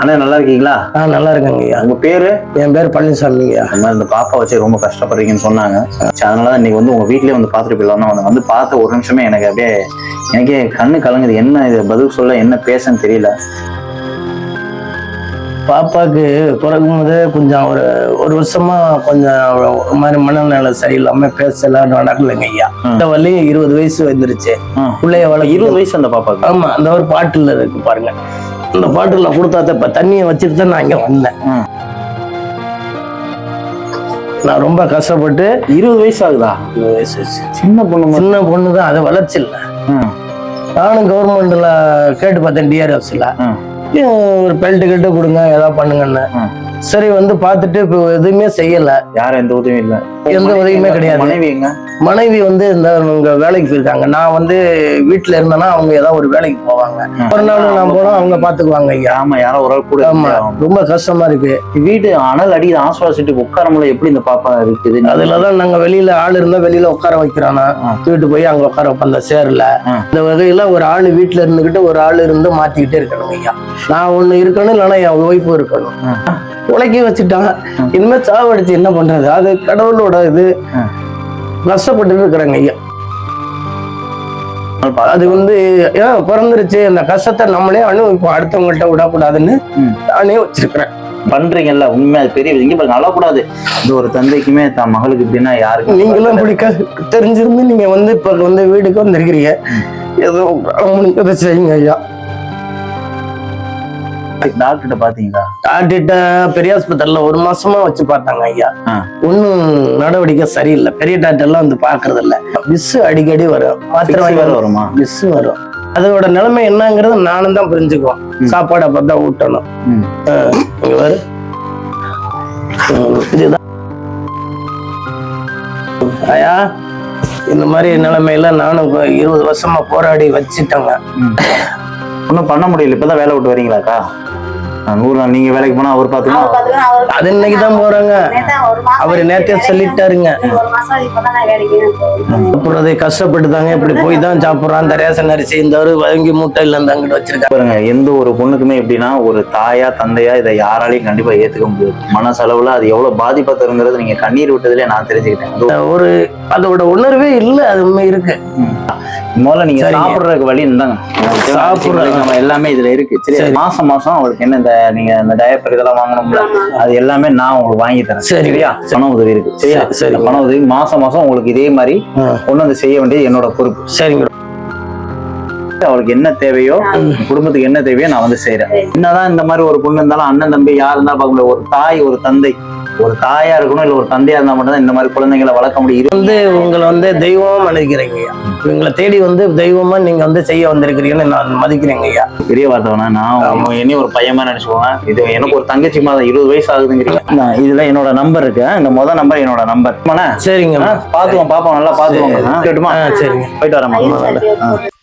அண்ணா நல்லா இருக்கீங்களா? நல்லா இருக்கேங்க ஐயா. உங்க பேரு? என் பேர் பழனிசாமி ஐயா. இந்த பாப்பா வச்சு ரொம்ப கஷ்டப்படுறீங்கன்னு சொன்னாங்க. அதனாலதான் இன்னைக்கு வந்து உங்க வீட்லயே வந்து பாத்துட்டு போயிடலாம். வந்து பார்த்த ஒரு நிமிஷமே எனக்கு அப்படியே எனக்கே கண்ணு கலங்குது. என்ன இது பதில் சொல்ல என்ன பேசன்னு தெரியல. பாப்பாக்கு பிறக்கும் போதே கொஞ்சம் ஒரு வருஷமா கொஞ்சம் ஒரு மாதிரி மனநிலை சரியில்லாம பேசல நடக்கலைங்க ஐயா. இந்த வழி 20 வயசு வந்துருச்சு. பிள்ளைய 20 வயசு அந்த பாப்பாக்கு? ஆமா, அந்த ஒரு பாட்டுல இருக்கு பாருங்க. அந்த பாட்டுல கொடுத்தாத இப்ப தண்ணியை வச்சுட்டு தான் நான் இங்க வந்தேன். நான் ரொம்ப கஷ்டப்பட்டு 20 வயசு ஆகுதா? 20 வயசு சின்ன பொண்ணுதான். அது வளர்ச்சி இல்லை. நானும் கவர்மெண்ட்ல கேட்டு பார்த்தேன், டிஆர்எஃப்ல ஒரு பெல்ட் கிட்ட கொடுங்க ஏதாவது பண்ணுங்கன்னு. சரி வந்து பார்த்துட்டு இப்போ எதுவுமே செய்யல. யாரும் எந்த உதவியும் இல்லை, எந்த உதவியுமே கிடையாது. மனைவி எங்க? மனைவி வந்து இந்த வேலைக்கு போயிருக்காங்க. நான் வந்து வீட்டுல இருந்தேன்னா அவங்க ஏதாவது ஒரு வேலைக்கு போவாங்க. ஒரு நாள் நான் போனோம், அவங்க பாத்துக்குவாங்க ஐயா. ஆமா, யாரோ ஒரு ஆள் கூட. ஆமா, ரொம்ப கஷ்டமா இருக்கு. வீட்டு அனல் அடி ஆசுவாசிட்டு உட்கார முடியல. எப்படி இந்த பாப்பா இருக்குது? அதுலதான் நாங்க வெளியில ஆள் இருந்தா வெளியில உட்கார வைக்கிறானா, வீட்டு போய் அங்க உட்கார வைப்போம் அந்த சேர்ல. இந்த வகையில ஒரு ஆள் வீட்டுல இருந்துகிட்டு ஒரு ஆள் இருந்து மாத்திக்கிட்டே இருக்கணும் ஐயா. நான் ஒண்ணு இருக்கணும், இல்லைன்னா என் ஒய்ஃபும் இருக்கணும். உலக்கி வச்சுட்டான். இனிமே சாவடிச்சு என்ன பண்றது? அது கடவுளோட இது. கஷ்டப்பட்டு இருக்கிறாங்க ஐயா. அது வந்து பிறந்துருச்சு. அந்த கஷ்டத்தை நம்மளே இப்போ அடுத்தவங்கள்ட்ட விடக்கூடாதுன்னு நானே வச்சிருக்கிறேன். பண்றீங்கல்ல, உண்மை அது பெரிய இங்க பாருங்க, அழக்கூடாது. இது ஒரு தந்தைக்குமே தான் மகளுக்கு இப்படின்னா யாருக்கு? நீங்களும் இப்படி தெரிஞ்சிருந்து நீங்க வந்து இப்ப வந்து வீடுக்கு வந்திருக்கிறீங்க. ஏதோ முடிஞ்சதை செய்யுங்க ஐயா. டாக்டர் பாத்தீங்களா? டாக்டர்கிட்ட பெரிய ஆஸ்பத்திரியில 1 மாசமா வச்சு பார்த்தாங்க ஐயா. ஒன்னும் நடவடிக்கை சரியில்லை. பெரிய டாக்டர் எல்லாம் வந்து பாக்குறது இல்ல. பிஸ் அடிக்கடி வரும், மாத்திரை வாங்கி வருமா? பிஸ் வரும். அதோட நிலைமை என்னங்கிறத நானும் தான் புரிஞ்சுக்குவோம். சாப்பாடு அப்பதான் ஊட்டணும். இங்க வரு, இதுதான் ஐயா. இந்த மாதிரி நிலைமையில நானும் 20 வருஷமா போராடி வச்சுட்டேங்க. ஒன்னும் பண்ண முடியல. இப்பதான் வேலை விட்டு வரீங்களாக்கா? 100 நாள் நீங்க வேலைக்கு போனா அவர் பாத்துக்கலாம். அது இன்னைக்குதான் போறாங்க. அவரு நேரத்தே சொல்லிட்டாருங்க. அப்புறம் கஷ்டப்பட்டுதாங்க இப்படி போய் தான் சாப்பிடுறான். அந்த ரேஷன் அரிசி இந்த வங்கி மூட்டையில இருந்து அங்கிட்டு வச்சிருக்காங்க. எந்த ஒரு பொண்ணுக்குமே எப்படின்னா ஒரு தாயா தந்தையா இதை யாராலையும் கண்டிப்பா ஏத்துக்க முடியாது. மனசளவுல அது எவ்வளவு பாதிப்பா தருங்கிறது நீங்க கண்ணீர் விட்டதுல நான் தெரிஞ்சுக்கிட்டேன். ஒரு அதோட உணர்வே இல்லை. அது உண்மை இருக்கு. முதல்ல நீங்க சாப்பிடுறதுக்கு வழி இருந்தாங்க. சாப்பிடுறது எல்லாமே இதுல இருக்கு. சரி, மாசம் மாசம் அவருக்கு என்ன நீங்க இந்த டயப்பர் இதெல்லாம் வாங்கணும்ல, அது எல்லாமே நான் உங்களுக்கு வாங்கி தரேன். சரியா? பண உதவி இருக்கு. சரியா? சரி, பண உதவி மாசம் மாசம் உங்களுக்கு இதே மாதிரி கொண்டு வந்து செய்ய வேண்டியது என்னோட பொறுப்பு. சரிங்க. அவளுக்கு என்ன தேவையோ, குடும்பத்துக்கு என்ன தேவையோ நான் வந்து செய்யறேன். என்னதான் இந்த மாதிரி ஒரு பொண்ணு இருந்தாலும் அண்ணன் தம்பி யார் இருந்தாலும் பார்க்க முடியாது. ஒரு தாய் ஒரு தந்தை, ஒரு தாயா இருக்கணும் இல்ல ஒரு தந்தையா இருந்தா மட்டும்தான் இந்த மாதிரி குழந்தைங்களை வளர்க்க முடியும். வந்து உங்களை வந்து தெய்வமா நினைக்கிறீங்க ஐயா. உங்களை தேடி வந்து தெய்வமா நீங்க வந்து செய்ய வந்திருக்கிறீங்கன்னு நான் மதிக்கிறேங்க ஐயா. பெரிய வார்த்தை. நான் என்ன ஒரு பையமா நினைச்சுக்கோங்க. இது எனக்கு ஒரு தங்கச்சி மாதிரி 20 வயசு ஆகுதுங்கிறீங்க. இதுல என்னோட நம்பர் இருக்கு. இந்த நம்பர் என்னோட நம்பர். சரிங்க, பாத்துவோம். பாப்போம், நல்லா பாத்துவோம். கேட்டுமா? சரிங்க, போயிட்டு வரேன்.